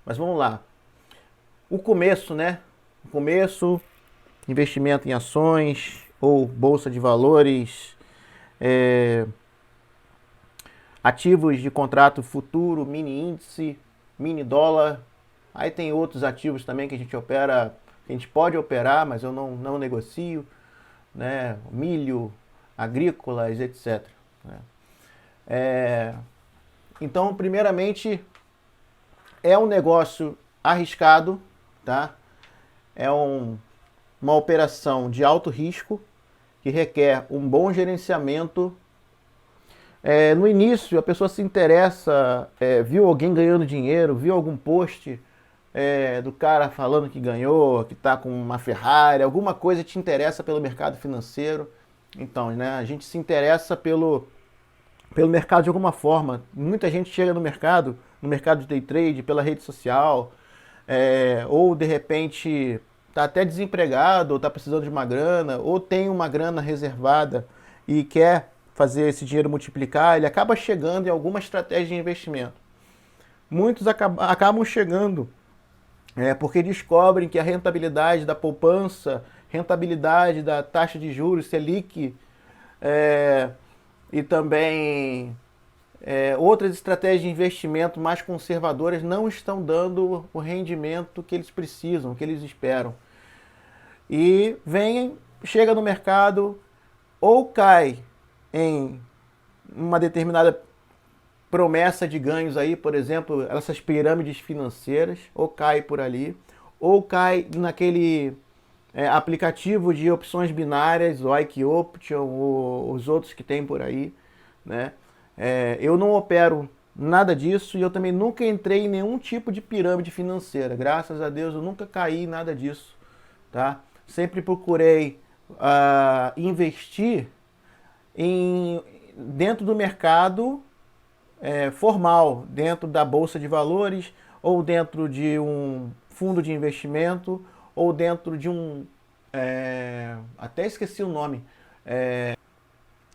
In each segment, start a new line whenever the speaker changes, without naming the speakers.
Mas vamos lá. O começo, né? O começo, investimento em ações ou bolsa de valores, é, ativos de contrato futuro, mini índice, mini dólar. Aí tem outros ativos também que a gente opera, que a gente pode operar, mas eu não negocio, né? Milho, agrícolas, etc. Né? É, então, primeiramente, é um negócio arriscado, tá? É uma operação de alto risco que requer um bom gerenciamento. No início, a pessoa se interessa, viu alguém ganhando dinheiro, viu algum post do cara falando que ganhou, que está com uma Ferrari, alguma coisa te interessa pelo mercado financeiro. Então, né, a gente se interessa pelo mercado de alguma forma. Muita gente chega no mercado de day trade, pela rede social, ou de repente está até desempregado, ou está precisando de uma grana, ou tem uma grana reservada e quer fazer esse dinheiro multiplicar, ele acaba chegando em alguma estratégia de investimento. Muitos acabam chegando porque descobrem que a rentabilidade da poupança, rentabilidade da taxa de juros, Selic, é, e também outras estratégias de investimento mais conservadoras não estão dando o rendimento que eles precisam, que eles esperam. E chega no mercado, ou cai em uma determinada promessa de ganhos aí, por exemplo, essas pirâmides financeiras, ou cai por ali, ou cai naquele aplicativo de opções binárias, o Ike Option, ou os outros que tem por aí, né? Eu não opero nada disso e eu também nunca entrei em nenhum tipo de pirâmide financeira. Graças a Deus eu nunca caí em nada disso, tá? Sempre procurei investir dentro do mercado formal, dentro da bolsa de valores, ou dentro de um fundo de investimento, ou dentro de até esqueci o nome,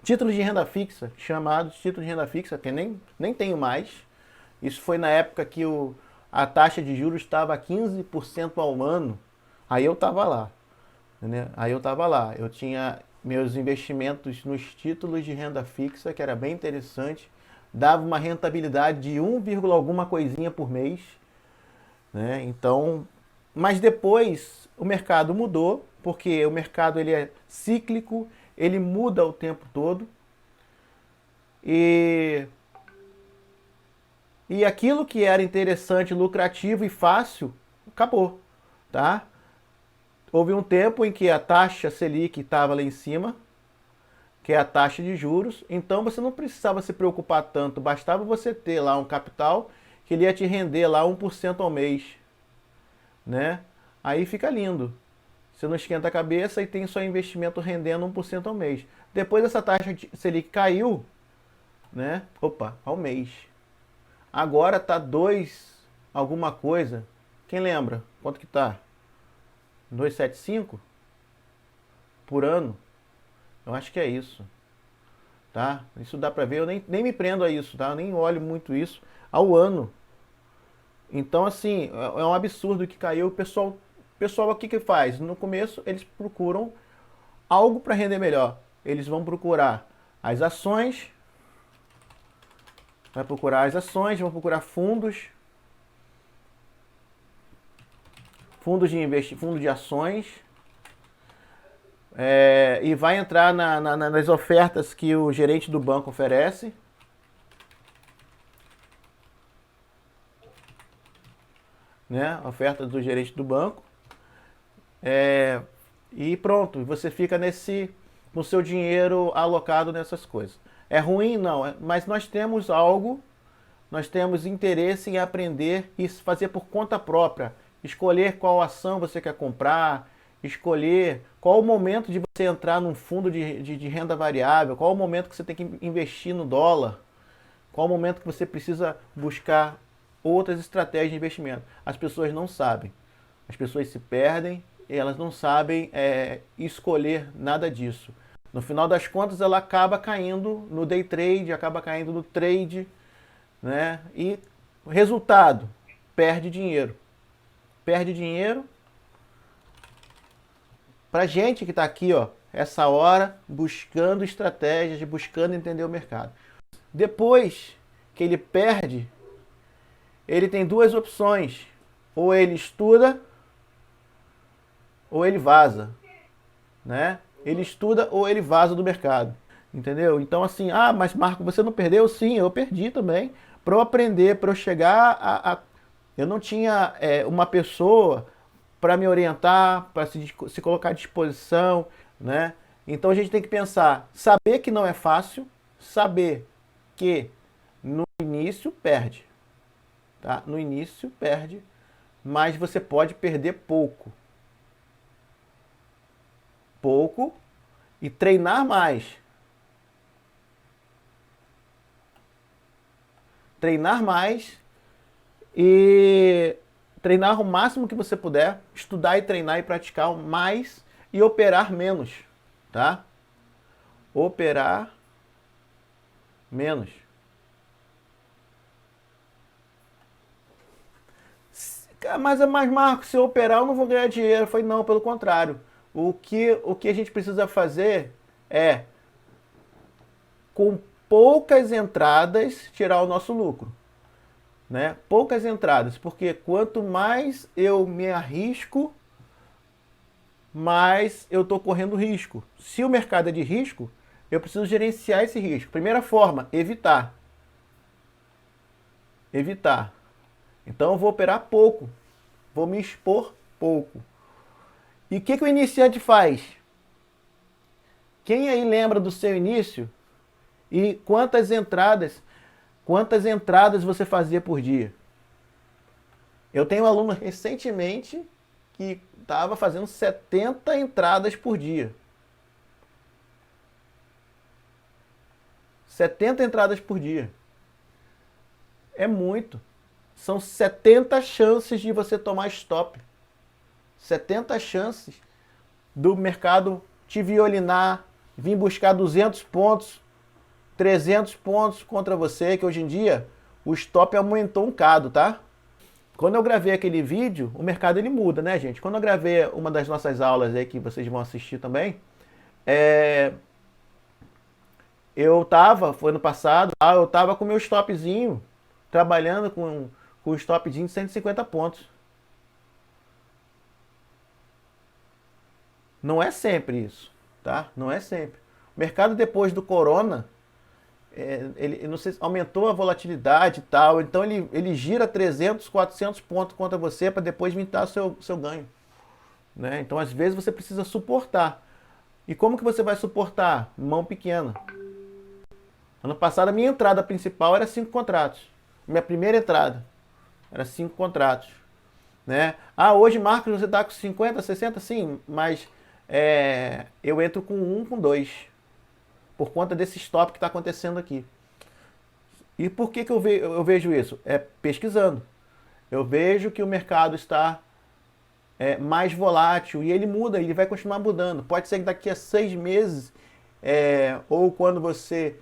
títulos de renda fixa, chamados títulos de renda fixa, que nem tenho mais. Isso foi na época que a taxa de juros estava a 15% ao ano. Aí eu estava lá. Né? Aí eu estava lá. Eu tinha meus investimentos nos títulos de renda fixa, que era bem interessante. Dava uma rentabilidade de 1, alguma coisinha por mês. Né? Então, mas depois o mercado mudou, porque o mercado ele é cíclico, ele muda o tempo todo. E aquilo que era interessante, lucrativo e fácil, acabou, tá? Houve um tempo em que a taxa Selic estava lá em cima, que é a taxa de juros, então você não precisava se preocupar tanto, bastava você ter lá um capital que ele ia te render lá 1% ao mês, né? Aí fica lindo. Você não esquenta a cabeça e tem seu investimento rendendo 1% ao mês. Depois essa taxa de Selic caiu, né? Opa, ao mês. Agora tá 2 alguma coisa. Quem lembra? Quanto que tá? 2,75 por ano? Eu acho que é isso, tá? Isso dá pra ver, eu nem me prendo a isso, tá? Eu nem olho muito isso ao ano. Então, assim, é um absurdo que caiu. O pessoal o que que faz? No começo, eles procuram algo para render melhor. Eles vão procurar as ações, vão procurar fundos de investimento, fundo de ações, e vai entrar nas ofertas que o gerente do banco oferece, né? Oferta do gerente do banco, e pronto, você fica no seu dinheiro alocado nessas coisas. É ruim? Não, mas nós temos interesse em aprender e fazer por conta própria. Escolher qual ação você quer comprar, escolher qual o momento de você entrar num fundo de renda variável, qual o momento que você tem que investir no dólar, qual o momento que você precisa buscar outras estratégias de investimento. As pessoas não sabem. As pessoas se perdem e elas não sabem escolher nada disso. No final das contas, ela acaba caindo no day trade, acaba caindo no trade, né? E resultado? perde dinheiro. Perde dinheiro. Pra gente que está aqui, ó, essa hora, buscando estratégias, buscando entender o mercado. Depois que ele perde, ele tem duas opções. Ou ele estuda, ou ele vaza, né? Ele estuda ou ele vaza do mercado, entendeu? Então assim, mas Marco, você não perdeu? Sim, eu perdi também. Para eu aprender, para eu chegar Eu não tinha uma pessoa para me orientar, para se colocar à disposição, né? Então a gente tem que pensar, saber que não é fácil, saber que no início perde, tá? No início perde, mas você pode perder pouco. Pouco e treinar mais. Treinar mais e treinar o máximo que você puder, estudar e treinar e praticar o mais e operar menos, tá? Operar menos. Mas Marco, se eu operar eu não vou ganhar dinheiro. Eu falei, não, pelo contrário. O que a gente precisa fazer é, com poucas entradas, tirar o nosso lucro. Né? Poucas entradas, porque quanto mais eu me arrisco, mais eu estou correndo risco. Se o mercado é de risco, eu preciso gerenciar esse risco. Primeira forma, evitar. Evitar. Então eu vou operar pouco, vou me expor pouco. E o que o iniciante faz? Quem aí lembra do seu início e quantas entradas você fazia por dia? Eu tenho um aluno recentemente que estava fazendo 70 entradas por dia. 70 entradas por dia. É muito. São 70 chances de você tomar stop. 70 chances do mercado te violinar, vir buscar 200 pontos, 300 pontos contra você, que hoje em dia o stop aumentou um bocado, tá? Quando eu gravei aquele vídeo, o mercado ele muda, né, gente? Quando eu gravei uma das nossas aulas aí, que vocês vão assistir também, foi ano passado, eu tava com meu stopzinho, trabalhando com um stopzinho de 150 pontos. Não é sempre isso, tá? Não é sempre. O mercado depois do corona, ele não sei, aumentou a volatilidade e tal, então ele gira 300, 400 pontos contra você para depois mintar seu ganho. Né? Então às vezes você precisa suportar. E como que você vai suportar? Mão pequena. Ano passado a minha entrada principal era 5 contratos. Minha primeira entrada era 5 contratos. Né? Hoje, Marcos, você está com 50, 60? Sim, mas eu entro com 1, com 2. Por conta desse stop que está acontecendo aqui. E por que eu vejo isso? Pesquisando. Eu vejo que o mercado está mais volátil e ele muda, ele vai continuar mudando. Pode ser que daqui a 6 meses, ou quando você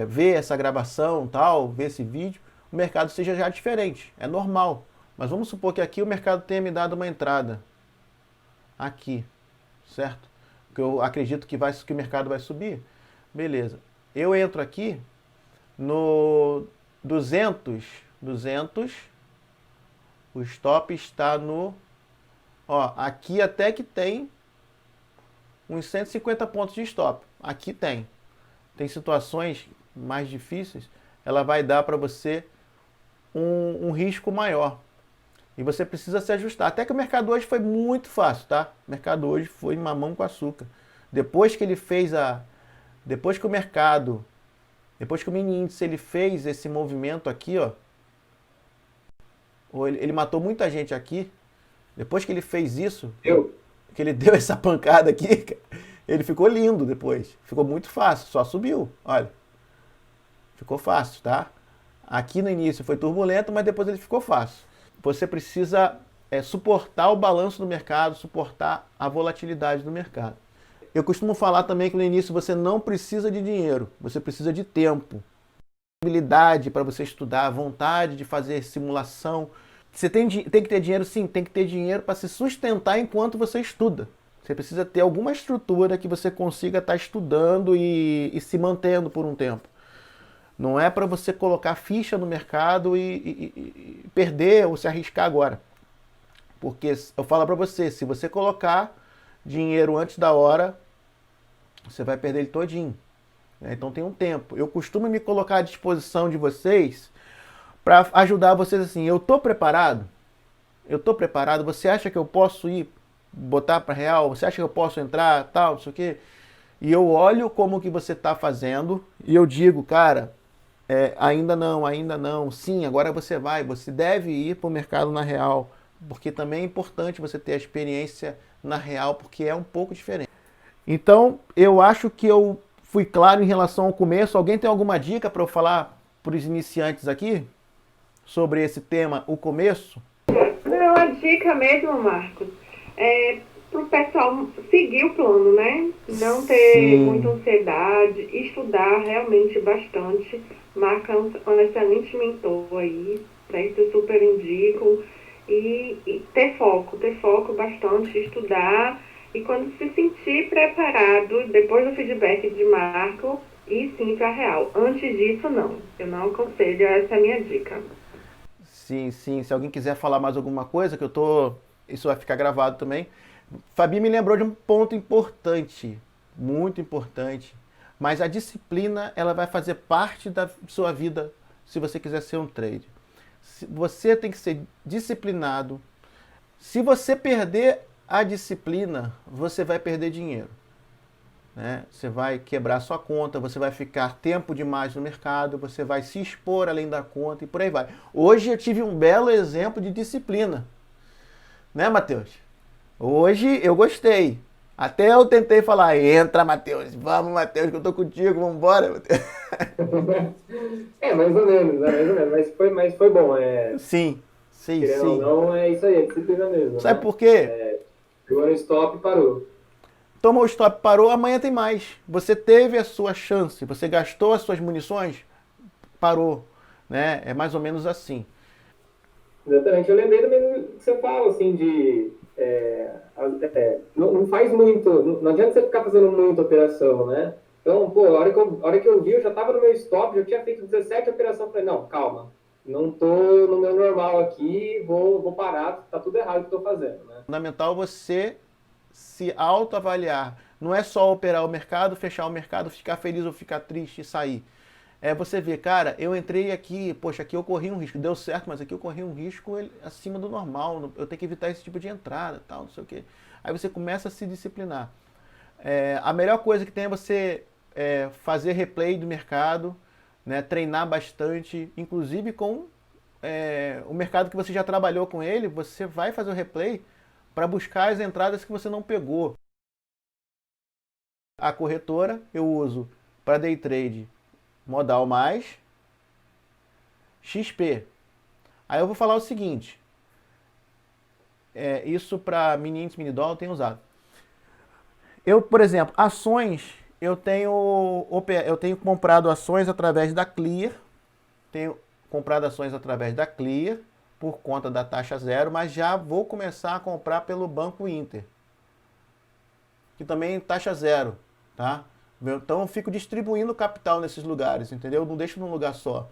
vê essa gravação, tal, vê esse vídeo, o mercado seja já diferente. É normal. Mas vamos supor que aqui o mercado tenha me dado uma entrada. Aqui, certo? Porque eu acredito que o mercado vai subir. Beleza. Eu entro aqui no 200, o stop está no... aqui até que tem uns 150 pontos de stop. Aqui tem. Tem situações mais difíceis, ela vai dar para você um risco maior. E você precisa se ajustar. Até que o mercado hoje foi muito fácil, tá? O mercado hoje foi mamão com açúcar. Depois que ele fez Depois que o mini índice ele fez esse movimento aqui, ele matou muita gente aqui. Depois que ele fez isso, que ele deu essa pancada aqui, ele ficou lindo depois. Ficou muito fácil, só subiu, olha. Ficou fácil, tá? Aqui no início foi turbulento, mas depois ele ficou fácil. Você precisa suportar o balanço do mercado, suportar a volatilidade do mercado. Eu costumo falar também que no início você não precisa de dinheiro, você precisa de tempo. Habilidade para você estudar, vontade de fazer simulação, Você tem que ter dinheiro, sim, tem que ter dinheiro para se sustentar enquanto você estuda. Você precisa ter alguma estrutura que você consiga estar estudando e se mantendo por um tempo. Não é para você colocar ficha no mercado e perder ou se arriscar agora. Porque eu falo para você, se você colocar dinheiro antes da hora, você vai perder ele todinho. Então tem um tempo. Eu costumo me colocar à disposição de vocês para ajudar vocês assim. Eu tô preparado? Eu tô preparado? Você acha que eu posso ir botar para real? Você acha que eu posso entrar, tal, não sei o quê? E eu olho como que você está fazendo e eu digo, cara, ainda não, ainda não. Sim, agora você deve ir para o mercado na real, porque também é importante você ter a experiência na real, porque é um pouco diferente. Então, eu acho que eu fui claro em relação ao começo. Alguém tem alguma dica para eu falar para os iniciantes aqui sobre esse tema, o começo?
Não, a dica mesmo, Marcos, é para o pessoal seguir o plano, né? Não ter muita
Sim,
ansiedade, estudar realmente bastante. Marca um excelente mentor aí, para isso eu super indico. E ter foco bastante, estudar. E quando se sentir preparado, depois do feedback de Marco, ir sim para a real. Antes disso, não. Eu não aconselho, essa é a minha dica.
sim, sim. Se alguém quiser falar mais alguma coisa, que eu tô. Isso vai ficar gravado também. Fabi me lembrou de um ponto importante, muito importante. Mas a disciplina, ela vai fazer parte da sua vida se você quiser ser um trader. Você tem que ser disciplinado. Se você perder a disciplina, você vai perder dinheiro. Né? Você vai quebrar sua conta, você vai ficar tempo demais no mercado, você vai se expor além da conta e por aí vai. Hoje eu tive um belo exemplo de disciplina, né, Matheus? Hoje eu gostei. Até eu tentei falar, entra, Matheus, vamos, Matheus, que eu tô contigo, vamos embora, Matheus.
É, mais ou menos, né? Mais ou menos. Mas foi bom.
Sim, sim,
Querendo ou
sim.
não, é isso aí, é disciplina mesmo,
Sabe
né?
por quê?
É, pegou no stop e parou.
Tomou o stop, parou, amanhã tem mais. Você teve a sua chance, você gastou as suas munições, parou. Né? É mais ou menos assim.
Exatamente. Eu lembrei também que você fala, assim, de. Não faz muito. Não adianta você ficar fazendo muita operação, né? Então, pô, a hora que eu vi, eu já estava no meu stop, já tinha feito 17 operações. Falei, não, calma. Não tô no meu normal aqui, vou parar, tá tudo errado o que eu tô fazendo, né?
Fundamental você se autoavaliar. Não é só operar o mercado, fechar o mercado, ficar feliz ou ficar triste e sair. É você ver, cara, eu entrei aqui, poxa, aqui eu corri um risco, deu certo, mas aqui eu corri um risco acima do normal, eu tenho que evitar esse tipo de entrada, tal, não sei o quê. Aí você começa a se disciplinar. A melhor coisa que tem é você fazer replay do mercado, né, treinar bastante, inclusive com o mercado que você já trabalhou com ele, você vai fazer o replay para buscar as entradas que você não pegou. A corretora eu uso para day trade modal mais XP. Aí eu vou falar o seguinte, isso para mini índice, mini dólar eu tenho usado. Eu, por exemplo, ações, eu tenho comprado ações através da Clear, tenho comprado ações através da Clear por conta da taxa zero, mas já vou começar a comprar pelo Banco Inter, que também é taxa zero, tá? Então eu fico distribuindo capital nesses lugares, entendeu? Não deixo num lugar só.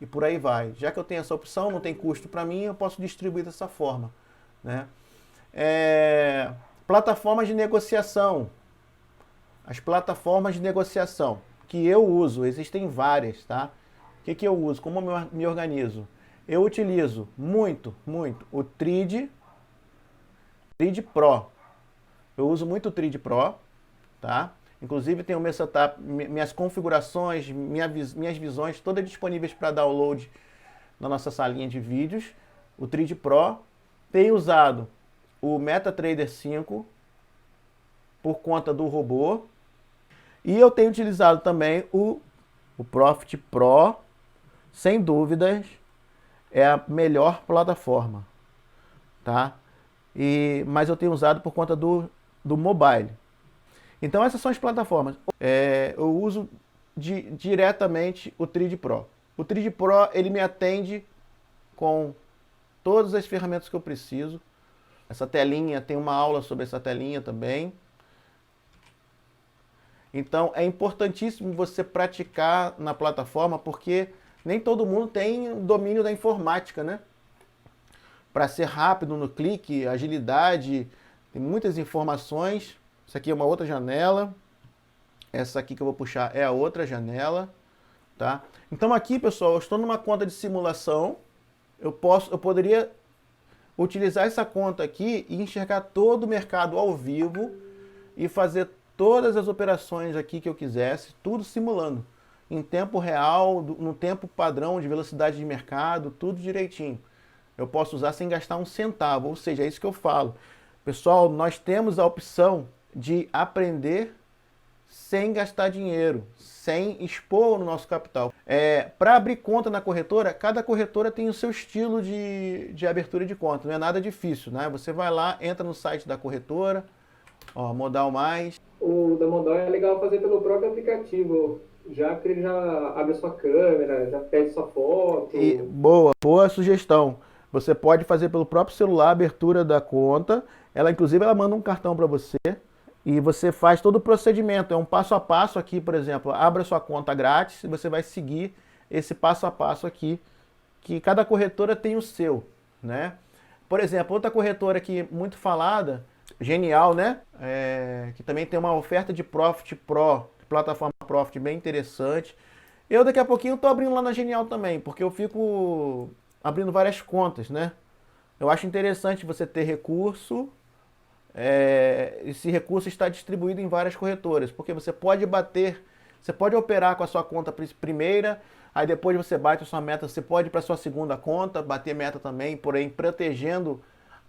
E por aí vai. Já que eu tenho essa opção, não tem custo para mim, eu posso distribuir dessa forma, né? Plataformas de negociação. As plataformas de negociação que eu uso, existem várias, tá? O que eu uso? Como eu me organizo? Eu utilizo muito, muito o Trade Pro. Eu uso muito o Trade Pro, tá? Inclusive tem o meu setup, minhas configurações, minhas visões todas disponíveis para download na nossa salinha de vídeos. O Trade Pro. Tenho usado o MetaTrader 5 por conta do robô. E eu tenho utilizado também o Profit Pro, sem dúvidas, é a melhor plataforma, tá? Mas eu tenho usado por conta do mobile. Então essas são as plataformas. Eu uso diretamente o Trade Pro. O Trade Pro ele me atende com todas as ferramentas que eu preciso. Essa telinha, tem uma aula sobre essa telinha também. Então é importantíssimo você praticar na plataforma, porque nem todo mundo tem domínio da informática, né? Para ser rápido no clique, agilidade, tem muitas informações. Essa aqui é uma outra janela. Essa aqui que eu vou puxar é a outra janela, tá? Então aqui, pessoal, eu estou numa conta de simulação. Eu poderia utilizar essa conta aqui e enxergar todo o mercado ao vivo e fazer todas as operações aqui que eu quisesse, tudo simulando, em tempo real, no tempo padrão de velocidade de mercado, tudo direitinho. Eu posso usar sem gastar um centavo, ou seja, é isso que eu falo. Pessoal, nós temos a opção de aprender sem gastar dinheiro, sem expor o nosso capital. Para abrir conta na corretora, cada corretora tem o seu estilo de abertura de conta, não é nada difícil, né? Você vai lá, entra no site da corretora, ó, Modal Mais.
O da Modal é legal fazer pelo próprio aplicativo, já que ele já abre sua câmera, já pede sua foto.
Boa sugestão. Você pode fazer pelo próprio celular a abertura da conta. Inclusive, ela manda um cartão para você e você faz todo o procedimento. É um passo a passo aqui, por exemplo, abra sua conta grátis e você vai seguir esse passo a passo aqui, que cada corretora tem o seu, né? Por exemplo, outra corretora aqui muito falada, Genial, né? Que também tem uma oferta de Profit Pro, plataforma Profit bem interessante. Eu daqui a pouquinho estou abrindo lá na Genial também, porque eu fico abrindo várias contas, né? Eu acho interessante você ter recurso, esse recurso está distribuído em várias corretoras, porque você pode operar com a sua conta primeira, aí depois você bate a sua meta, você pode ir para a sua segunda conta, bater meta também, porém protegendo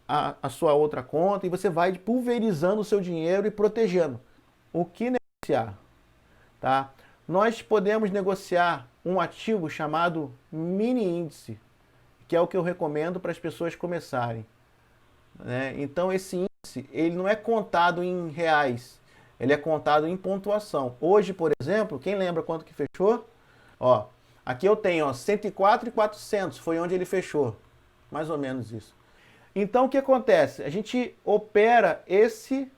a sua outra conta, e você vai pulverizando o seu dinheiro e protegendo. O que negociar? Tá? Nós podemos negociar um ativo chamado mini índice, que é o que eu recomendo para as pessoas começarem, né? Então esse índice, ele não é contado em reais, ele é contado em pontuação. Hoje, por exemplo, quem lembra quanto que fechou? Ó, aqui eu tenho, ó, 104.400, foi onde ele fechou, mais ou menos isso. Então o que acontece? A gente opera esse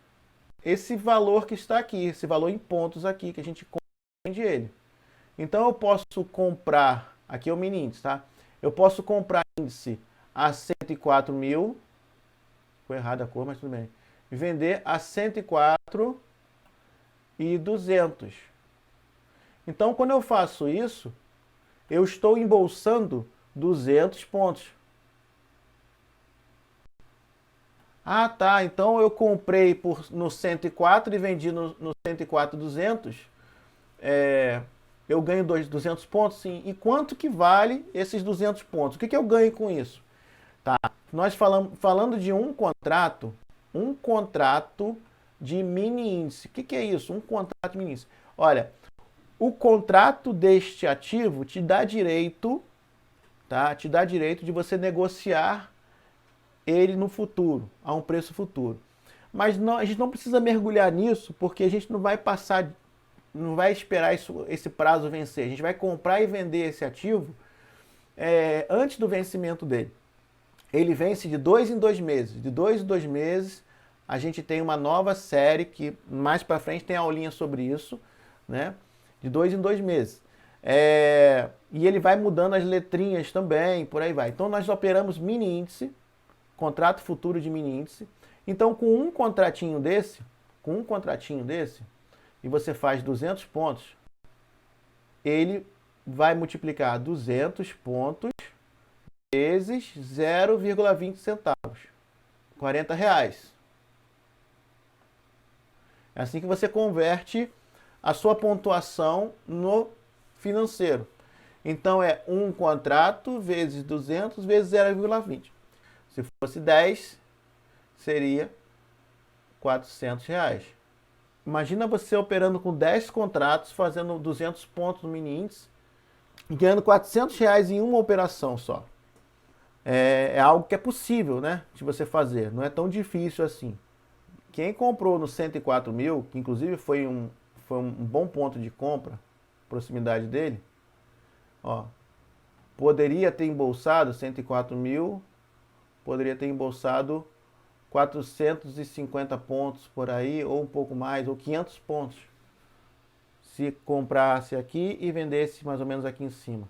valor que está aqui, esse valor em pontos aqui, que a gente vende ele. Então eu posso comprar, aqui é o mini índice, tá? Eu posso comprar índice a 104 mil, foi errada a cor, mas tudo bem, e vender a 104.200. Então quando eu faço isso, eu estou embolsando 200 pontos. Ah, tá, então eu comprei no 104 e vendi no 104.200, eu ganho 200 pontos, sim. E quanto que vale esses 200 pontos? O que eu ganho com isso? Tá, nós falando de um contrato de mini índice. O que é isso? Um contrato de mini índice. Olha, o contrato deste ativo te dá direito, tá? Te dá direito de você negociar ele no futuro, a um preço futuro. Mas a gente não precisa mergulhar nisso, porque a gente não vai esperar esse prazo vencer. A gente vai comprar e vender esse ativo antes do vencimento dele. Ele vence de 2 em 2 meses. De 2 em 2 meses, a gente tem uma nova série, que mais para frente tem aulinha sobre isso, né? De 2 em 2 meses. E ele vai mudando as letrinhas também, por aí vai. Então nós operamos mini índice, contrato futuro de mini índice. Então, com um contratinho desse, e você faz 200 pontos, ele vai multiplicar 200 pontos vezes 0,20 centavos, R$40. É assim que você converte a sua pontuação no financeiro. Então, é um contrato vezes 200 vezes 0,20. Se fosse 10, seria R$400. Imagina você operando com 10 contratos, fazendo 200 pontos no mini índice, e ganhando R$400 em uma operação só. É algo que é possível, né, de você fazer. Não é tão difícil assim. Quem comprou no 104 mil, que inclusive foi um bom ponto de compra, proximidade dele, ó, poderia ter embolsado 104 mil poderia ter embolsado 450 pontos por aí, ou um pouco mais, ou 500 pontos, se comprasse aqui e vendesse mais ou menos aqui em cima,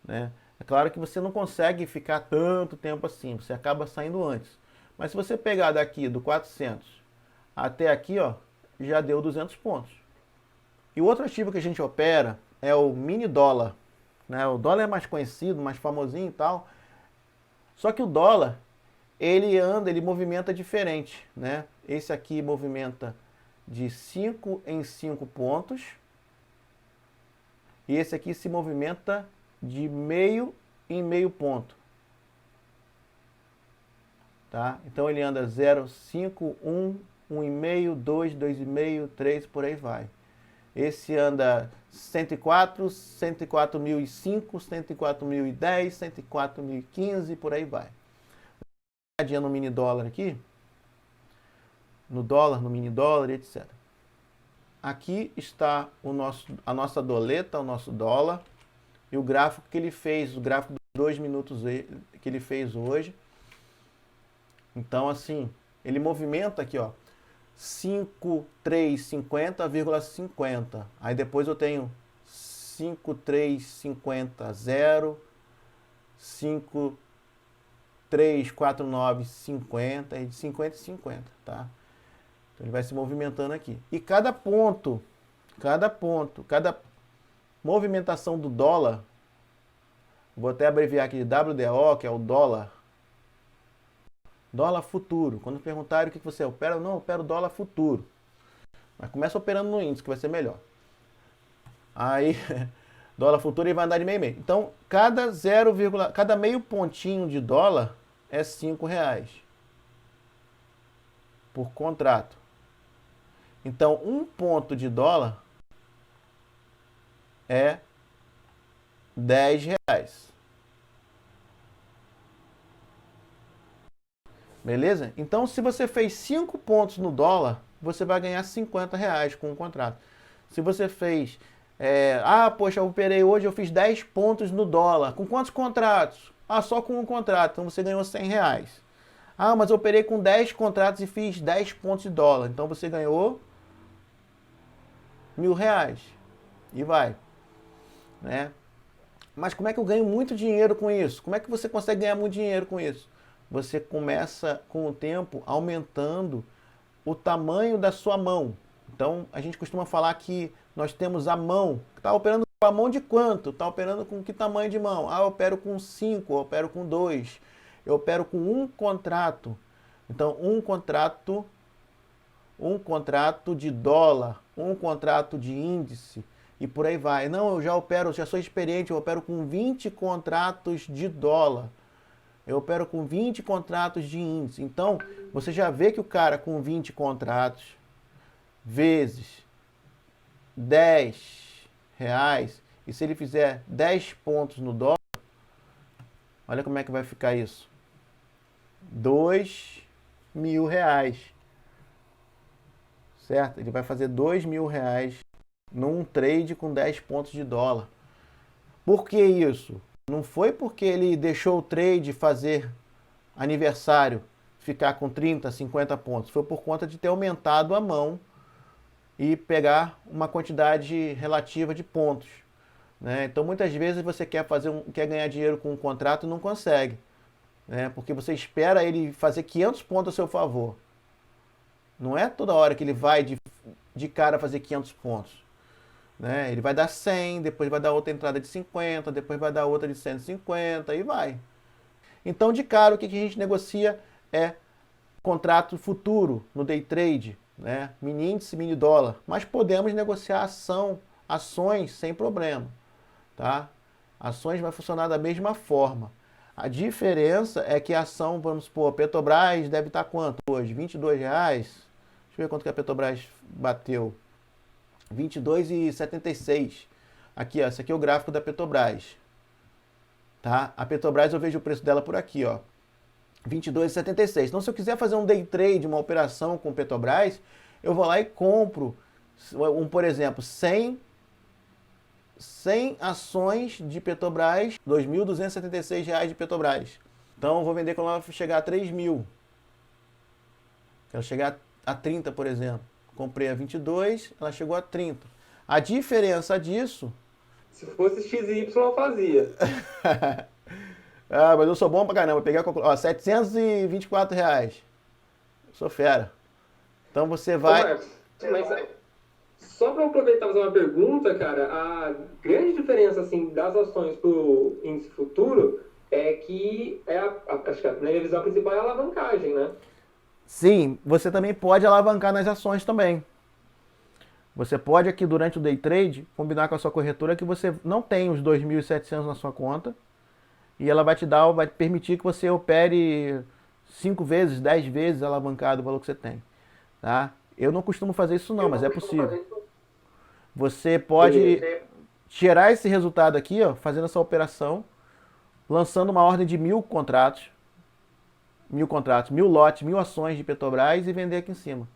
né? É claro que você não consegue ficar tanto tempo assim, você acaba saindo antes. Mas se você pegar daqui do 400 até aqui, ó, já deu 200 pontos. E o outro ativo que a gente opera é o mini dólar, né? O dólar é mais conhecido, mais famosinho e tal. Só que o dólar, ele movimenta diferente, né? Esse aqui movimenta de 5 em 5 pontos. E esse aqui se movimenta de meio em meio ponto. Tá? Então ele anda 0, 5, 1, 1,5, 2, 2,5, 3, por aí vai. Esse anda 104, 104.005, 104.010, 104.015, por aí vai. No mini dólar aqui, no dólar, no mini dólar, etc. Aqui está a nossa doleta, o nosso dólar, e o gráfico que ele fez, o gráfico dos 2 minutos que ele fez hoje. Então, assim, ele movimenta aqui, ó, 5350,50. Aí depois eu tenho 5350, 0, 5349,50 e de 50 e 50, tá? Então ele vai se movimentando aqui. E cada movimentação do dólar, vou até abreviar aqui de WDO, que é o dólar futuro. Quando perguntarem o que você opera, não, eu opero dólar futuro. Mas começa operando no índice, que vai ser melhor. Aí, dólar futuro, ele vai andar de meio meio. Então, cada meio pontinho de dólar é R$5 por contrato. Então, um ponto de dólar é R$10. Beleza? Então, se você fez 5 pontos no dólar, você vai ganhar R$50 com o contrato. Se você fez... poxa, eu operei hoje, eu fiz 10 pontos no dólar. Com quantos contratos? Só com um contrato. Então, você ganhou R$100. Mas eu operei com 10 contratos e fiz 10 pontos de dólar. Então, você ganhou R$1.000. E vai. Né? Mas como é que eu ganho muito dinheiro com isso? Como é que você consegue ganhar muito dinheiro com isso? Você começa, com o tempo, aumentando o tamanho da sua mão. Então, a gente costuma falar que nós temos a mão. Está operando com a mão de quanto? Está operando com que tamanho de mão? Eu opero com 5, eu opero com 2. Eu opero com um contrato. Então, um contrato de dólar, um contrato de índice, e por aí vai. Não, eu já sou experiente, eu opero com 20 contratos de dólar. Eu opero com 20 contratos de índice. Então, você já vê que o cara com 20 contratos, vezes R$10, e se ele fizer 10 pontos no dólar, olha como é que vai ficar isso. R$2.000. Certo? Ele vai fazer R$2.000 num trade com 10 pontos de dólar. Por que isso? Não foi porque ele deixou o trade fazer aniversário, ficar com 30, 50 pontos. Foi por conta de ter aumentado a mão e pegar uma quantidade relativa de pontos. Né? Então, muitas vezes você quer ganhar dinheiro com um contrato e não consegue. Né? Porque você espera ele fazer 500 pontos a seu favor. Não é toda hora que ele vai de cara fazer 500 pontos. Né? Ele vai dar 100, depois vai dar outra entrada de 50, depois vai dar outra de 150 e vai. Então, de cara, o que a gente negocia é contrato futuro no day trade, né? Mini índice, mini dólar. Mas podemos negociar ações sem problema. Tá? Ações vai funcionar da mesma forma. A diferença é que a ação, vamos supor, Petrobras deve estar quanto hoje? R$22? Deixa eu ver quanto que a Petrobras bateu. 22,76. Aqui, ó, esse aqui é o gráfico da Petrobras. Tá? A Petrobras, eu vejo o preço dela por aqui, ó. 22,76. Então, se eu quiser fazer um day trade, uma operação com Petrobras, eu vou lá e compro, por exemplo, 100 ações de Petrobras, R$2.276 de Petrobras. Então eu vou vender quando ela chegar a 3 mil. Ela chegar a 30, por exemplo. Comprei a 22, ela chegou a 30. A diferença disso...
Se fosse XY eu fazia.
Ah, mas eu sou bom pra caramba. Peguei a calculadora. Ó, R$ 724. Sou fera. Então você
Ô,
vai...
Marcos, mas só para aproveitar e fazer uma pergunta, cara, a grande diferença assim das ações para o índice futuro é que acho que na minha visão principal é a alavancagem, né?
Sim, você também pode alavancar nas ações também. Você pode aqui durante o day trade combinar com a sua corretora que você não tem os 2.700 na sua conta e ela vai vai te permitir que você opere 5 vezes, 10 vezes alavancado o valor que você tem, tá? Eu não costumo fazer isso não, mas é possível. Você pode tirar esse resultado aqui, ó, fazendo essa operação, lançando uma ordem de 1.000 contratos, 1.000 lotes, 1.000 ações de Petrobras e vender aqui em cima.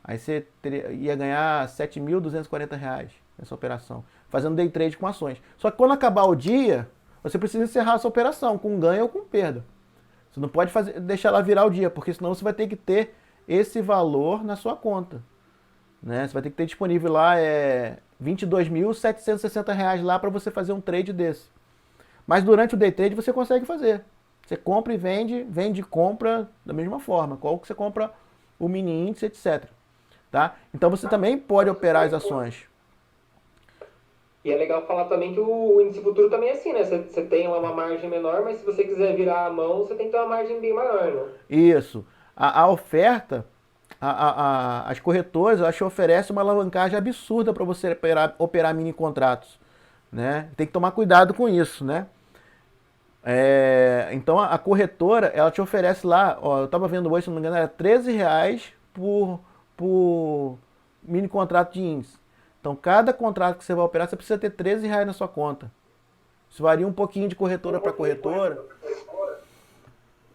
Aí você ia ganhar R$ 7.240 nessa operação, fazendo day trade com ações. Só que quando acabar o dia, você precisa encerrar essa operação, com ganho ou com perda. Você não pode deixar ela virar o dia, porque senão você vai ter que ter esse valor na sua conta. Né? Você vai ter que ter disponível lá R$ 22.760 lá para você fazer um trade desse. Mas durante o day trade você consegue fazer. Você compra e vende, vende e compra da mesma forma. Qual que você compra o mini índice, etc. Tá? Então você também pode operar as ações.
E é legal falar também que o índice futuro também é assim, né? Você tem lá uma margem menor, mas se você quiser virar a mão, você tem que ter uma margem bem maior, né?
Isso. A oferta, as corretoras, elas te oferecem uma alavancagem absurda para você operar mini contratos. Né? Tem que tomar cuidado com isso, né? Então a corretora, ela te oferece lá, ó, eu estava vendo hoje, se não me engano, era R$ 13 por mini contrato de índice. Então cada contrato que você vai operar, você precisa ter R$ 13 na sua conta. Isso varia um pouquinho de corretora para corretora.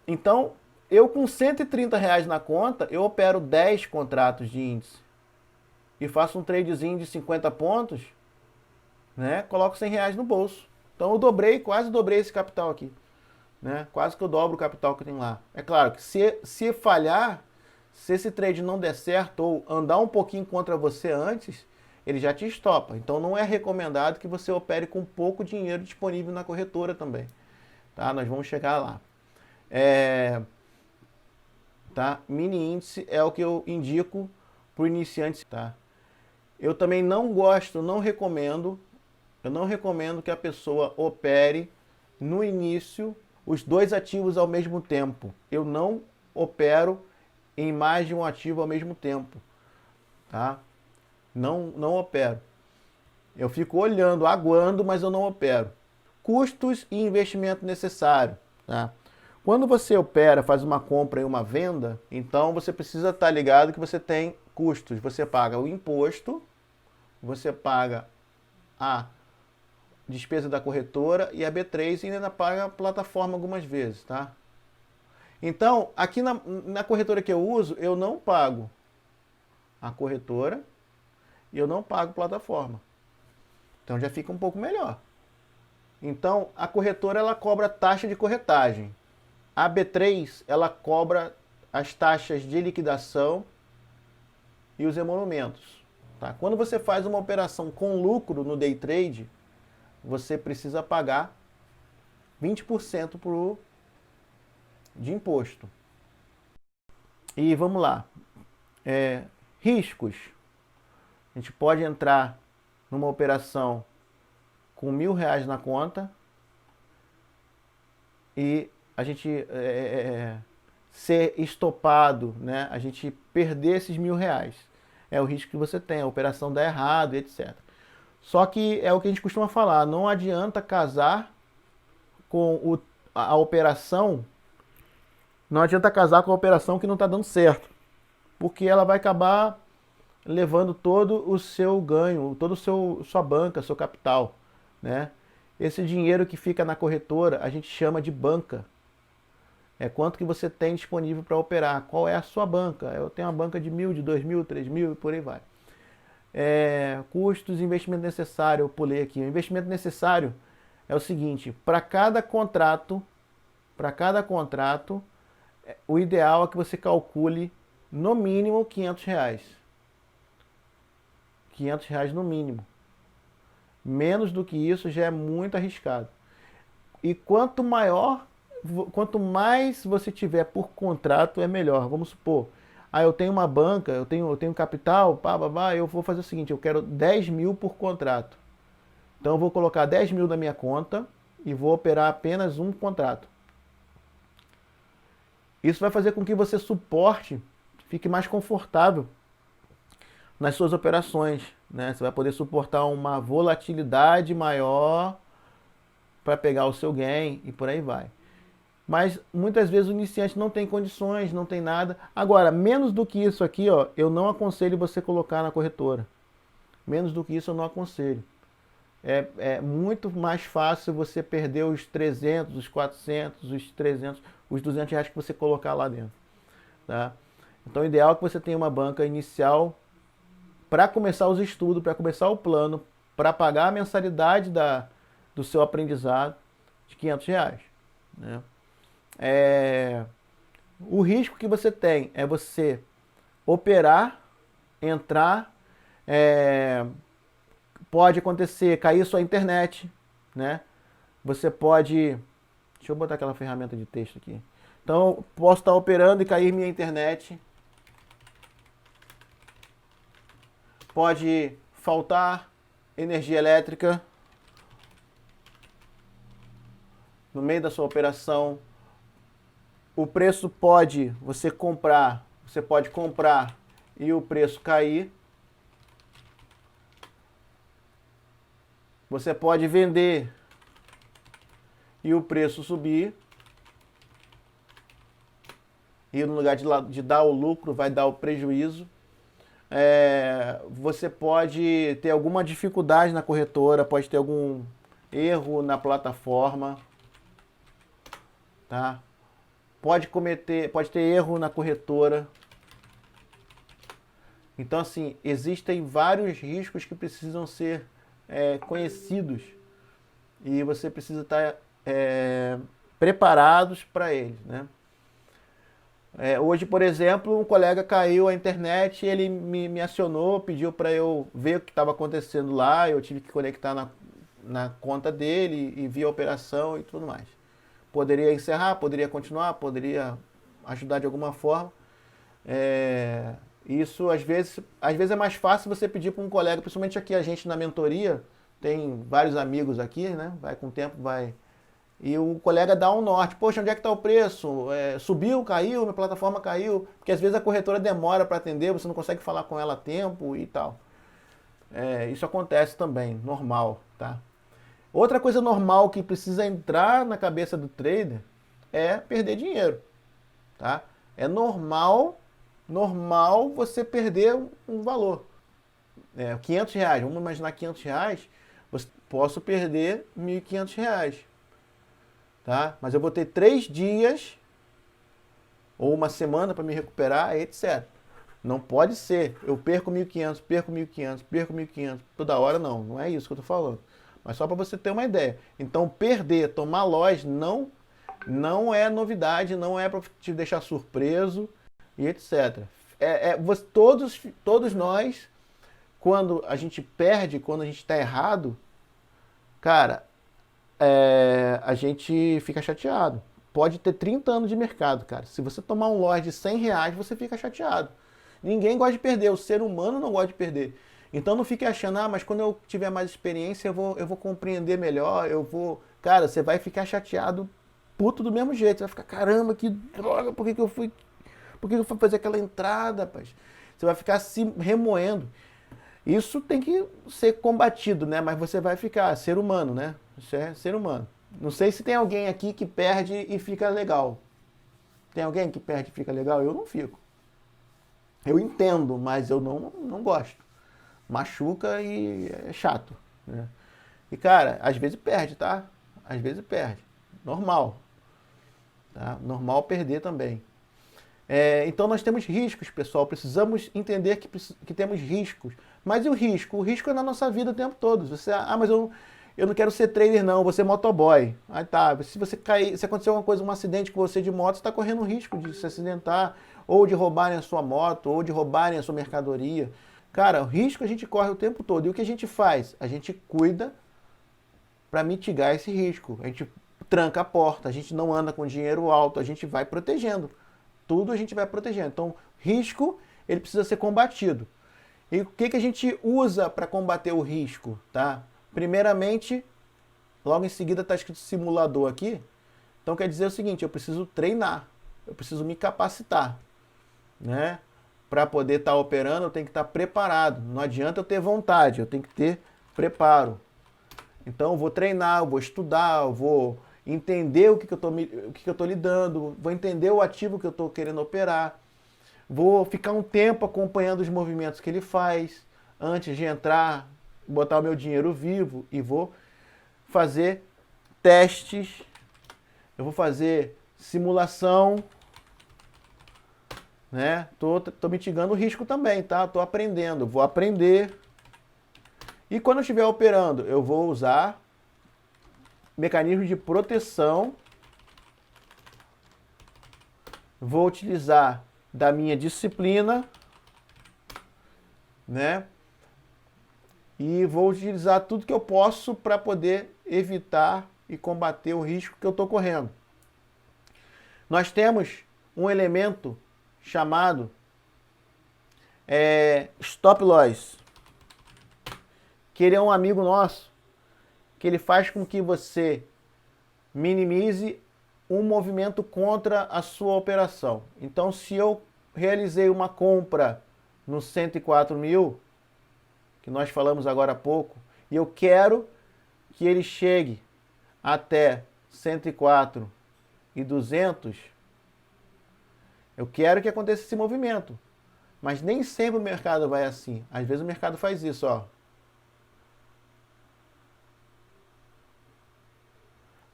Então, eu com R$ 130 na conta, eu opero 10 contratos de índice. E faço um tradezinho de 50 pontos, né? Coloco R$ 100 no bolso. Então eu quase dobrei esse capital aqui. Né? Quase que eu dobro o capital que tem lá. É claro que se falhar, se esse trade não der certo ou andar um pouquinho contra você antes, ele já te estopa. Então não é recomendado que você opere com pouco dinheiro disponível na corretora também. Tá? Nós vamos chegar lá. Tá? Mini índice é o que eu indico para o iniciante. Tá? Eu também não gosto, eu não recomendo que a pessoa opere no início os dois ativos ao mesmo tempo. Eu não opero em mais de um ativo ao mesmo tempo. Tá? Não opero. Eu fico olhando, aguando, mas eu não opero. Custos e investimento necessário. Tá? Quando você opera, faz uma compra e uma venda, então você precisa estar ligado que você tem custos. Você paga o imposto, você paga a despesa da corretora e a B3 e ainda paga a plataforma algumas vezes, tá? Então, aqui na corretora que eu uso, eu não pago a corretora e eu não pago plataforma. Então já fica um pouco melhor. Então, a corretora ela cobra taxa de corretagem. A B3 ela cobra as taxas de liquidação e os emolumentos. Tá? Quando você faz uma operação com lucro no day trade, você precisa pagar 20% de imposto. E vamos lá. Riscos. A gente pode entrar numa operação com R$ 1.000 na conta e a gente ser estopado, né? A gente perder esses R$ 1.000. É o risco que você tem, a operação dá errado, etc. Só que é o que a gente costuma falar, não adianta casar com a operação, não adianta casar com a operação que não está dando certo, porque ela vai acabar levando todo o seu ganho, toda a sua banca, seu capital, né? Esse dinheiro que fica na corretora, a gente chama de banca. É quanto que você tem disponível para operar. Qual é a sua banca? Eu tenho uma banca de 1.000, de 2.000, 3.000 e por aí vai. Custos e investimento necessário, eu pulei aqui. O investimento necessário é o seguinte, para cada contrato para cada contrato, o ideal é que você calcule no mínimo R$ 500. R$ 500 no mínimo. Menos do que isso já é muito arriscado. E quanto mais você tiver por contrato, é melhor. Vamos supor, eu tenho uma banca, eu tenho capital, eu vou fazer o seguinte, eu quero 10 mil por contrato. Então eu vou colocar 10 mil na minha conta e vou operar apenas um contrato. Isso vai fazer com que você fique mais confortável nas suas operações, né? Você vai poder suportar uma volatilidade maior para pegar o seu gain e por aí vai. Mas muitas vezes o iniciante não tem condições, não tem nada. Agora, menos do que isso aqui, ó, eu não aconselho você colocar na corretora. Menos do que isso eu não aconselho. É muito mais fácil você perder os 300, os 400, os 300, os R$ 200 que você colocar lá dentro. Tá? Então o ideal é que você tenha uma banca inicial para começar os estudos, para começar o plano, para pagar a mensalidade do seu aprendizado de R$ 500. Né? O risco que você tem é você operar, entrar, pode acontecer, cair sua internet, né? Você pode... Deixa eu botar aquela ferramenta de texto aqui. Então, posso estar operando e cair minha internet. Pode faltar energia elétrica no meio da sua operação. O preço você pode comprar e o preço cair. Você pode vender e o preço subir. E no lugar de dar o lucro, vai dar o prejuízo. Você pode ter alguma dificuldade na corretora, pode ter algum erro na plataforma. Tá? Pode ter erro na corretora. Então, assim, existem vários riscos que precisam ser conhecidos e você precisa estar preparados para eles, né? Hoje, por exemplo, um colega caiu a internet, ele me acionou, pediu para eu ver o que estava acontecendo lá, eu tive que conectar na conta dele e ver a operação e tudo mais. Poderia encerrar, poderia continuar, poderia ajudar de alguma forma. Isso, às vezes é mais fácil você pedir para um colega, principalmente aqui a gente na mentoria, tem vários amigos aqui, né? Vai com o tempo, vai... E o colega dá um norte. Poxa, onde é que está o preço? Subiu, caiu, minha plataforma caiu. Porque às vezes a corretora demora para atender, você não consegue falar com ela a tempo e tal. Isso acontece também, normal, tá? Outra coisa normal que precisa entrar na cabeça do trader é perder dinheiro, tá? É normal você perder um valor. R$ 500, vamos imaginar R$ 500, posso perder R$ 1.500. Tá? Mas eu vou ter 3 dias ou uma semana para me recuperar, etc. Não pode ser, eu perco 1.500, perco 1.500, perco 1.500, toda hora não é isso que eu estou falando. Mas só para você ter uma ideia. Então perder, tomar loss não é novidade, não é para te deixar surpreso e etc. Todos nós, quando a gente perde, quando a gente está errado, cara, a gente fica chateado. Pode ter 30 anos de mercado, cara. Se você tomar um loss de R$ 100, você fica chateado. Ninguém gosta de perder, o ser humano não gosta de perder. Então não fique achando, mas quando eu tiver mais experiência eu vou compreender melhor, Cara, você vai ficar chateado, puto do mesmo jeito. Você vai ficar, caramba, que droga, por que eu fui fazer aquela entrada, rapaz? Você vai ficar se remoendo. Isso tem que ser combatido, né? Mas você vai ficar, ser humano, né? Isso é ser humano. Não sei se tem alguém aqui que perde e fica legal. Tem alguém que perde e fica legal? Eu não fico. Eu entendo, mas eu não gosto. Machuca e é chato, né? E, cara, às vezes perde, tá? Às vezes perde. Normal. Tá? Normal perder também. Então nós temos riscos, pessoal. Precisamos entender que temos riscos. Mas e o risco? O risco é na nossa vida o tempo todo. Mas eu não quero ser trader não, vou ser motoboy. Aí tá, se você cair, se acontecer alguma coisa, um acidente com você de moto, você está correndo risco de se acidentar, ou de roubarem a sua moto, ou de roubarem a sua mercadoria. Cara, o risco a gente corre o tempo todo. E o que a gente faz? A gente cuida para mitigar esse risco. A gente tranca a porta, a gente não anda com dinheiro alto, a gente vai protegendo. Tudo a gente vai protegendo. Então, risco, ele precisa ser combatido. E o que a gente usa para combater o risco? Tá? Primeiramente, logo em seguida está escrito simulador aqui. Então quer dizer o seguinte, eu preciso treinar, eu preciso me capacitar. Né? Para poder estar operando, eu tenho que estar preparado. Não adianta eu ter vontade, eu tenho que ter preparo. Então eu vou treinar, eu vou estudar, eu vou entender o que eu estou lidando, vou entender o ativo que eu estou querendo operar, vou ficar um tempo acompanhando os movimentos que ele faz, antes de entrar, botar o meu dinheiro vivo, e vou fazer testes, eu vou fazer simulação, né? Tô mitigando o risco também, tá? Tô aprendendo, vou aprender. E quando eu estiver operando, eu vou usar mecanismos de proteção. Vou utilizar da minha disciplina, né? E vou utilizar tudo que eu posso para poder evitar e combater o risco que eu estou correndo. Nós temos um elemento chamado stop loss, que ele é um amigo nosso, que ele faz com que você minimize um movimento contra a sua operação. Então, se eu realizei uma compra no 104 mil, que nós falamos agora há pouco, e eu quero que ele chegue até 104.200, eu quero que aconteça esse movimento. Mas nem sempre o mercado vai assim. Às vezes o mercado faz isso, ó.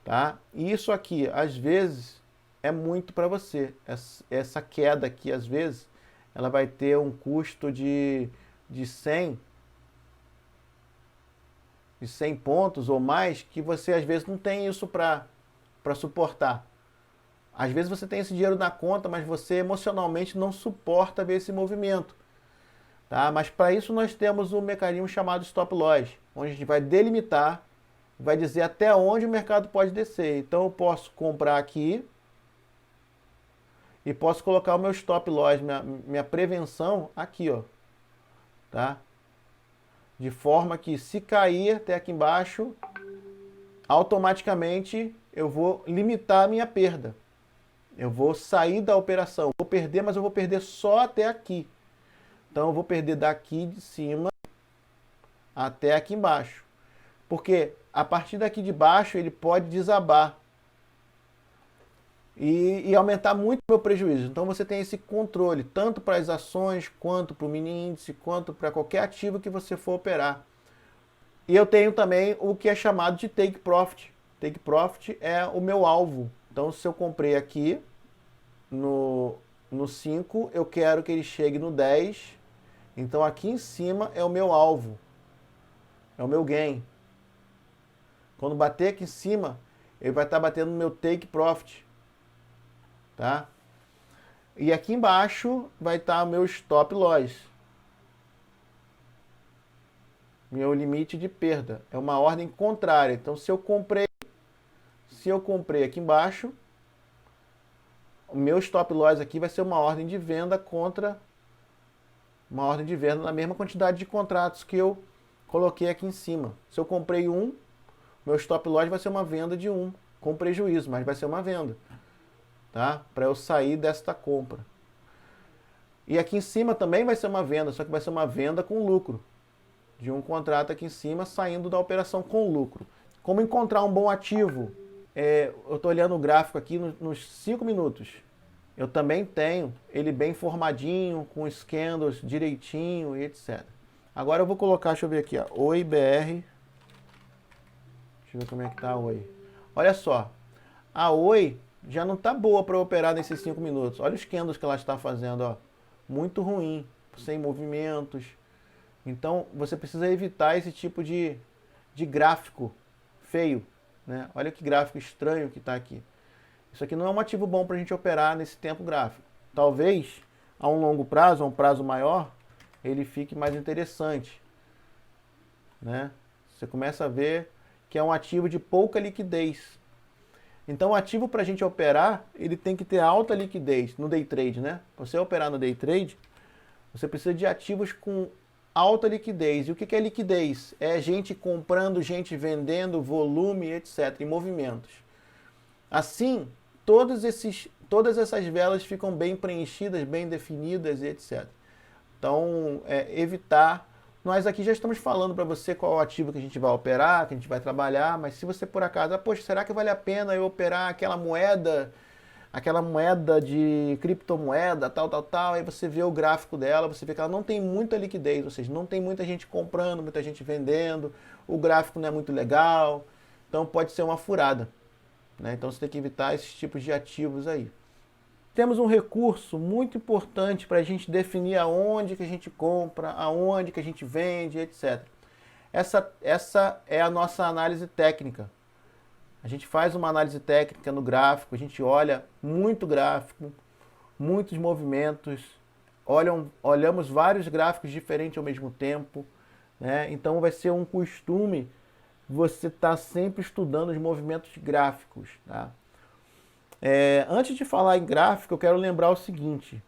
Tá? E isso aqui, às vezes, é muito para você. Essa queda aqui, às vezes, ela vai ter um custo de 100 pontos ou mais, que você, às vezes, não tem isso para suportar. Às vezes você tem esse dinheiro na conta, mas você emocionalmente não suporta ver esse movimento. Tá? Mas para isso nós temos um mecanismo chamado stop loss, onde a gente vai delimitar, vai dizer até onde o mercado pode descer. Então eu posso comprar aqui e posso colocar o meu stop loss, minha prevenção aqui, ó. Tá? De forma que se cair até aqui embaixo, automaticamente eu vou limitar a minha perda. Eu vou sair da operação. Vou perder, mas eu vou perder só até aqui. Então eu vou perder daqui de cima até aqui embaixo. Porque a partir daqui de baixo ele pode desabar. E aumentar muito o meu prejuízo. Então você tem esse controle, tanto para as ações, quanto para o mini índice, quanto para qualquer ativo que você for operar. E eu tenho também o que é chamado de take profit. Take profit é o meu alvo. Então, se eu comprei aqui no 5, eu quero que ele chegue no 10. Então, aqui em cima é o meu alvo. É o meu gain. Quando bater aqui em cima, ele vai estar batendo no meu take profit. Tá? E aqui embaixo vai estar o meu stop loss. Meu limite de perda. É uma ordem contrária. Então, se eu comprei aqui embaixo, o meu stop loss aqui vai ser uma ordem de venda contra uma ordem de venda na mesma quantidade de contratos que eu coloquei aqui em cima. Se eu comprei um, meu stop loss vai ser uma venda de 1, com prejuízo, mas vai ser uma venda, tá? Para eu sair desta compra. E aqui em cima também vai ser uma venda, só que vai ser uma venda com lucro. De um contrato aqui em cima saindo da operação com lucro. Como encontrar um bom ativo? Eu estou olhando o gráfico aqui nos 5 minutos. Eu também tenho ele bem formadinho, com os candles direitinho e etc. Agora eu vou colocar, deixa eu ver aqui, ó, Oi BR. Deixa eu ver como é que tá a Oi. Olha só, a Oi já não tá boa para operar nesses 5 minutos. Olha os candles que ela está fazendo, ó. Muito ruim, sem movimentos. Então você precisa evitar esse tipo de gráfico, feio, né? Olha que gráfico estranho que está aqui. Isso aqui não é um ativo bom para a gente operar nesse tempo gráfico. Talvez, a um longo prazo, a um prazo maior, ele fique mais interessante, né? Você começa a ver que é um ativo de pouca liquidez. Então, o ativo para a gente operar, ele tem que ter alta liquidez no day trade, né? Para você operar no day trade, você precisa de ativos com alta liquidez. E o que é liquidez? É gente comprando, gente vendendo, volume, etc., em movimentos. Assim, todas essas velas ficam bem preenchidas, bem definidas e etc. Então, evitar. Nós aqui já estamos falando para você qual é o ativo que a gente vai operar, que a gente vai trabalhar, mas se você por acaso, poxa, será que vale a pena eu operar aquela moeda de criptomoeda, tal, aí você vê o gráfico dela, você vê que ela não tem muita liquidez, ou seja, não tem muita gente comprando, muita gente vendendo, o gráfico não é muito legal, então pode ser uma furada, né? Então você tem que evitar esses tipos de ativos aí. Temos um recurso muito importante para a gente definir aonde que a gente compra, aonde que a gente vende, etc. Essa é a nossa análise técnica. A gente faz uma análise técnica no gráfico, a gente olha muito gráfico, muitos movimentos, olhamos vários gráficos diferentes ao mesmo tempo, né? Então vai ser um costume você estar sempre estudando os movimentos gráficos, tá? Antes de falar em gráfico, eu quero lembrar o seguinte.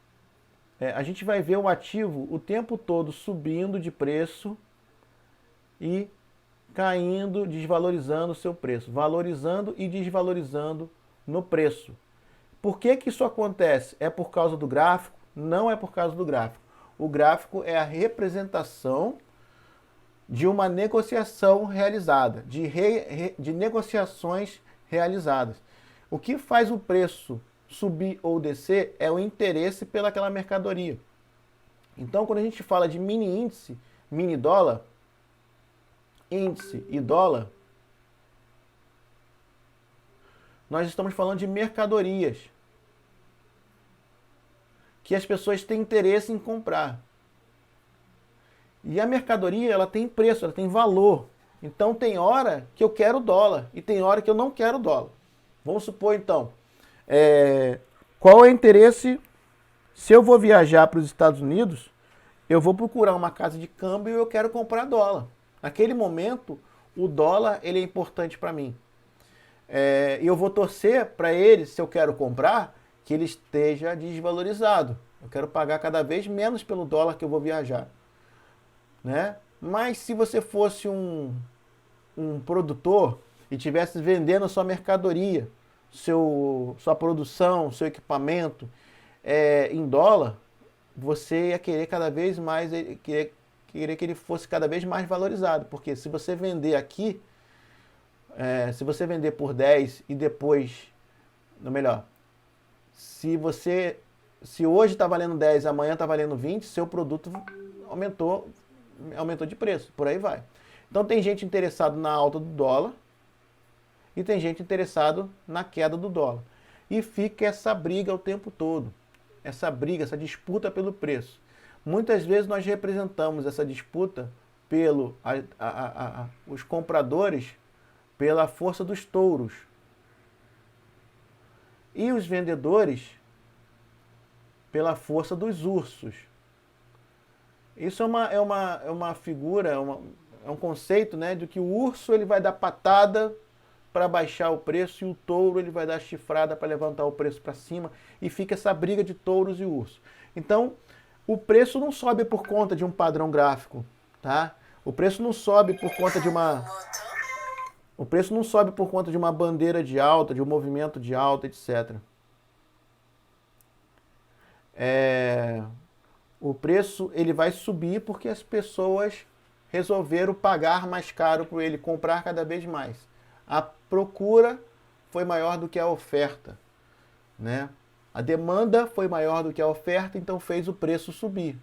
A gente vai ver o ativo o tempo todo subindo de preço e caindo, desvalorizando o seu preço. Valorizando e desvalorizando no preço. Por que que isso acontece? É por causa do gráfico? Não é por causa do gráfico. O gráfico é a representação de uma negociação realizada, de negociações realizadas. O que faz o preço subir ou descer é o interesse pelaquela mercadoria. Então, quando a gente fala de mini índice, mini dólar, índice e dólar, nós estamos falando de mercadorias que as pessoas têm interesse em comprar. E a mercadoria, ela tem preço, ela tem valor. Então, tem hora que eu quero dólar e tem hora que eu não quero dólar. Vamos supor, então, qual é o interesse? Se eu vou viajar para os Estados Unidos, eu vou procurar uma casa de câmbio e eu quero comprar dólar. Naquele momento, o dólar ele é importante para mim. E eu vou torcer para ele, se eu quero comprar, que ele esteja desvalorizado. Eu quero pagar cada vez menos pelo dólar que eu vou viajar, né? Mas se você fosse um produtor e estivesse vendendo sua mercadoria, sua produção, seu equipamento em dólar, você ia querer cada vez mais, querer que ele fosse cada vez mais valorizado. Porque se você vender aqui, se você vender por 10 e depois, não, melhor, se hoje está valendo 10, amanhã está valendo 20, seu produto aumentou de preço, por aí vai. Então tem gente interessada na alta do dólar e tem gente interessada na queda do dólar. E fica essa briga o tempo todo. Essa briga, essa disputa pelo preço. Muitas vezes nós representamos essa disputa os compradores pela força dos touros. E os vendedores pela força dos ursos. Isso é uma figura, é um conceito, né, de que o urso ele vai dar patada para baixar o preço e o touro ele vai dar chifrada para levantar o preço para cima, e fica essa briga de touros e ursos. Então, o preço não sobe por conta de um padrão gráfico, tá? O preço não sobe por conta de uma bandeira de alta, de um movimento de alta, etc. O preço ele vai subir porque as pessoas resolveram pagar mais caro por ele, comprar cada vez mais. A procura foi maior do que a oferta, né? A demanda foi maior do que a oferta, então fez o preço subir.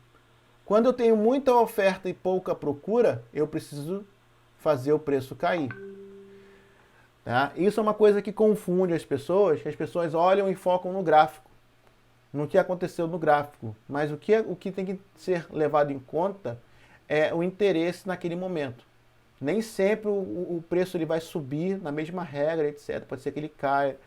Quando eu tenho muita oferta e pouca procura, eu preciso fazer o preço cair. Tá? Isso é uma coisa que confunde as pessoas, que as pessoas olham e focam no gráfico, no que aconteceu no gráfico. Mas o que tem que ser levado em conta é o interesse naquele momento. Nem sempre o preço ele vai subir na mesma regra, etc. Pode ser que ele caia.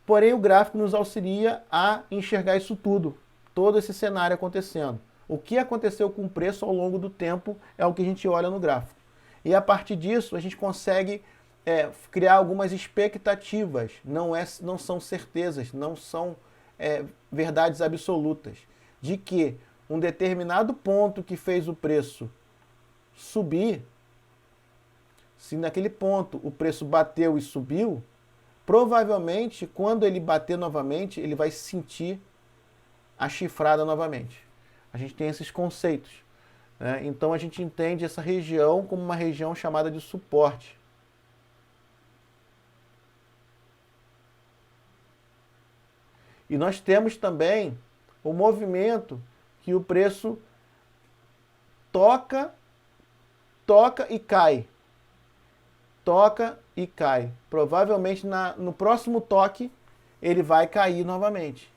Porém, o gráfico nos auxilia a enxergar isso tudo, todo esse cenário acontecendo. O que aconteceu com o preço ao longo do tempo é o que a gente olha no gráfico. E a partir disso, a gente consegue criar algumas expectativas. Não são certezas, não são verdades absolutas. De que um determinado ponto que fez o preço subir, se naquele ponto o preço bateu e subiu, provavelmente, quando ele bater novamente, ele vai sentir a chifrada novamente. A gente tem esses conceitos, né? Então a gente entende essa região como uma região chamada de suporte. E nós temos também o movimento que o preço toca e cai. Toca e cai. Provavelmente no próximo toque ele vai cair novamente.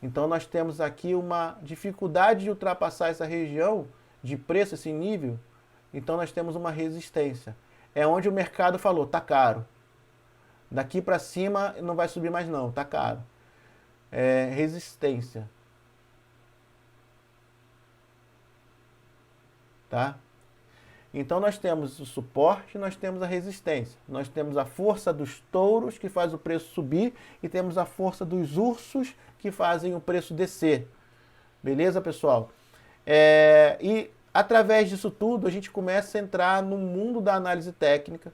Então nós temos aqui uma dificuldade de ultrapassar essa região de preço, esse nível. Então nós temos uma resistência. É onde o mercado falou, tá caro. Daqui para cima não vai subir mais não, tá caro. Resistência. Tá? Então nós temos o suporte, nós temos a resistência. Nós temos a força dos touros, que faz o preço subir, e temos a força dos ursos, que fazem o preço descer. Beleza, pessoal? E através disso tudo, a gente começa a entrar no mundo da análise técnica,